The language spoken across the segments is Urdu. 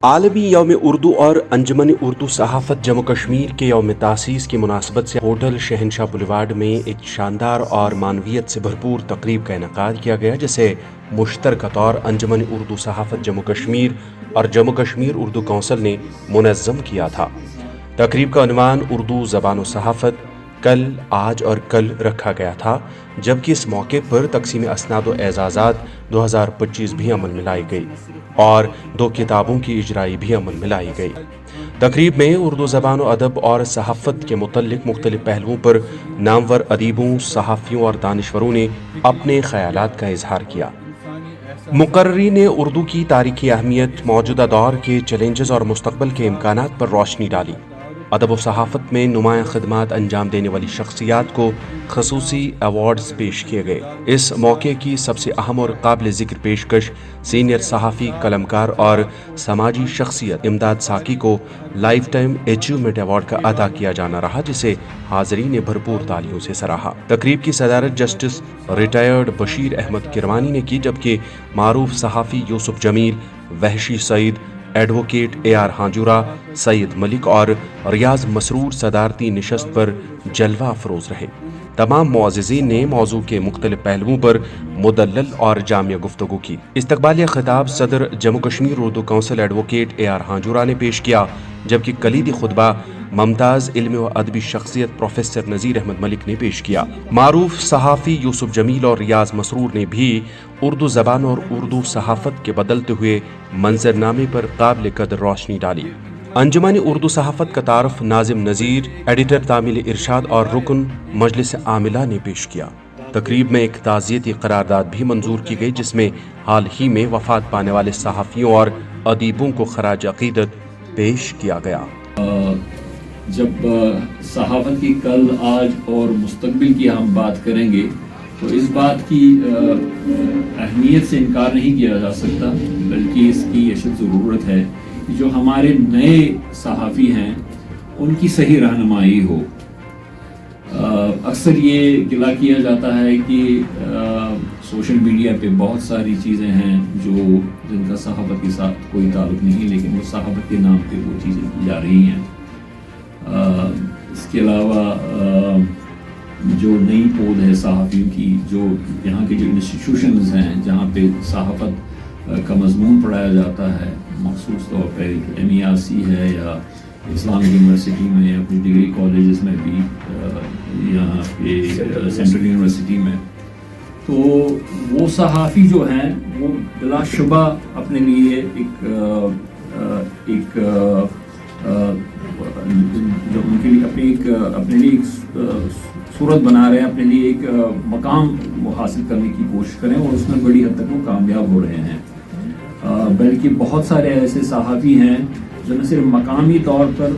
عالمی یوم اردو اور انجمن اردو صحافت جموں کشمیر کے یوم تاسیس کی مناسبت سے ہوٹل شہنشاہ بولیوارڈ میں ایک شاندار اور معنویت سے بھرپور تقریب کا انعقاد کیا گیا، جسے مشترکہ طور انجمن اردو صحافت جموں کشمیر اور جموں کشمیر اردو کونسل نے منظم کیا تھا۔ تقریب کا عنوان اردو زبان و صحافت کل، آج اور کل رکھا گیا تھا، جبکہ اس موقع پر تقسیم اسناد و اعزازات 2025 بھی عمل میں لائی گئی اور 2 کتابوں کی اجرائی بھی عمل میں لائی گئی۔ تقریب میں اردو زبان و ادب اور صحافت کے متعلق مختلف پہلوؤں پر نامور ادیبوں، صحافیوں اور دانشوروں نے اپنے خیالات کا اظہار کیا۔ مقررین نے اردو کی تاریخی اہمیت، موجودہ دور کے چیلنجز اور مستقبل کے امکانات پر روشنی ڈالی۔ ادب و صحافت میں نمایاں خدمات انجام دینے والی شخصیات کو خصوصی ایوارڈز پیش کیے گئے۔ اس موقع کی سب سے اہم اور قابل ذکر پیشکش سینئر صحافی، قلمکار اور سماجی شخصیت امداد ساکی کو لائف ٹائم اچیومنٹ ایوارڈ کا عطا کیا جانا رہا، جسے حاضرین نے بھرپور تالیوں سے سراہا۔ تقریب کی صدارت جسٹس ریٹائرڈ بشیر احمد کرمانی نے کی، جبکہ معروف صحافی یوسف جمیل، وحشی سعید، ایڈوکیٹ AR ہانجورہ، سید ملک اور ریاض مسرور صدارتی نشست پر جلوہ افروز رہے۔ تمام معززین نے موضوع کے مختلف پہلوؤں پر مدلل اور جامع گفتگو کی۔ استقبالیہ خطاب صدر Jammu Kashmir Urdu council advocate AR ہانجورہ نے پیش کیا، جبکہ کلیدی خطبہ ممتاز علمی و ادبی شخصیت پروفیسر نذیر احمد ملک نے پیش کیا۔ معروف صحافی یوسف جمیل اور ریاض مسرور نے بھی اردو زبان اور اردو صحافت کے بدلتے ہوئے منظرنامے پر قابل قدر روشنی ڈالی۔ انجمن اردو صحافت کا تعارف ناظم نذیر، ایڈیٹر تعمیل ارشاد اور رکن مجلس عاملہ نے پیش کیا۔ تقریب میں ایک تعزیتی قرارداد بھی منظور کی گئی، جس میں حال ہی میں وفات پانے والے صحافیوں اور ادیبوں کو خراج عقیدت پیش کیا گیا۔ جب صحافت کی کل، آج اور مستقبل کی ہم بات کریں گے تو اس بات کی اہمیت سے انکار نہیں کیا جا سکتا، بلکہ اس کی اشد ضرورت ہے کہ جو ہمارے نئے صحافی ہیں ان کی صحیح رہنمائی ہو۔ اکثر یہ گلہ کیا جاتا ہے کہ سوشل میڈیا پہ بہت ساری چیزیں ہیں جن کا صحافت کے ساتھ کوئی تعلق نہیں، لیکن وہ صحافت کے نام پہ وہ چیزیں کی جا رہی ہیں۔ اس کے علاوہ جو نئی پود ہے صحافیوں کی، جو یہاں کے جو انسٹیٹیوشنز ہیں جہاں پہ صحافت کا مضمون پڑھایا جاتا ہے، مخصوص طور پہ MERC ہے یا اسلامک یونیورسٹی میں یا کچھ ڈگری کالجز میں بھی، یہاں پہ سینٹرل یونیورسٹی میں، تو وہ صحافی جو ہیں وہ بلا شبہ اپنے لیے ایک جو ان کے لیے اپنے لیے ایک صورت بنا رہے ہیں، اپنے لیے ایک مقام حاصل کرنے کی کوشش کریں، اور اس میں بڑی حد تک وہ کامیاب ہو رہے ہیں۔ بلکہ بہت سارے ایسے صحافی ہیں جو نہ صرف مقامی طور پر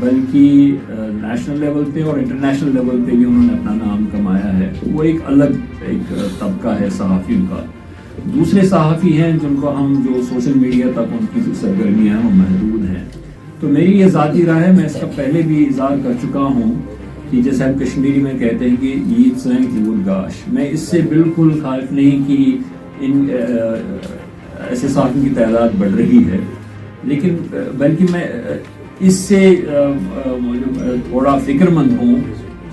بلکہ نیشنل لیول پہ اور انٹرنیشنل لیول پہ بھی انہوں نے اپنا نام کمایا ہے۔ وہ ایک الگ طبقہ ہے صحافیوں کا۔ دوسرے صحافی ہیں جن کو جو سوشل میڈیا تک ان کی جو سرگرمیاں ہیں وہ محدود ہیں۔ تو میری یہ ذاتی رائے ہے، میں اس کا پہلے بھی اظہار کر چکا ہوں کہ جیسے ہم کشمیری میں کہتے ہیں کہ عید سین کی گاش، میں اس سے بالکل خائف نہیں کہ ان ایسے صحافیوں کی تعداد بڑھ رہی ہے، لیکن بلکہ میں اس سے تھوڑا فکر مند ہوں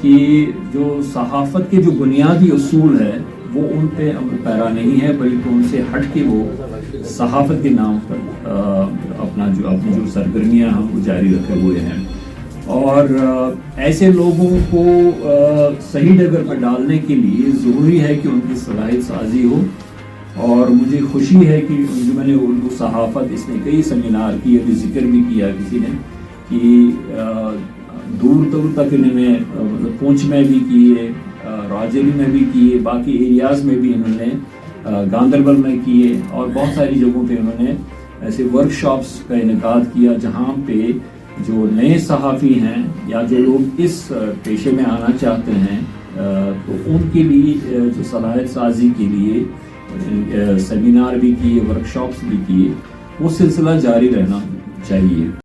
کہ جو صحافت کے جو بنیادی اصول ہے وہ ان پہ عمل پیرا نہیں ہے، بلکہ ان سے ہٹ کے وہ صحافت کے نام پر اپنی جو سرگرمیاں ہم وہ جاری رکھے ہوئے ہیں۔ اور ایسے لوگوں کو صحیح ڈگر پر ڈالنے کے لیے ضروری ہے کہ ان کی صلاحیت سازی ہو، اور مجھے خوشی ہے کہ انجمن اردو صحافت اس نے کئی سیمینار کیے، ابھی ذکر بھی کیا کسی نے کہ دور دور تک انہوں نے پونچھ میں بھی کیے، راجوری میں بھی کیے، باقی ایریاز میں بھی انہوں نے گاندربل میں کیے، اور بہت ساری جگہوں پہ انہوں نے ایسے ورکشاپس کا انعقاد کیا جہاں پہ جو نئے صحافی ہیں یا جو لوگ اس پیشے میں آنا چاہتے ہیں تو ان کے لیے جو صلاحیت سازی کے لیے سیمینار بھی کیے، ورکشاپس بھی کیے، وہ سلسلہ جاری رہنا چاہیے۔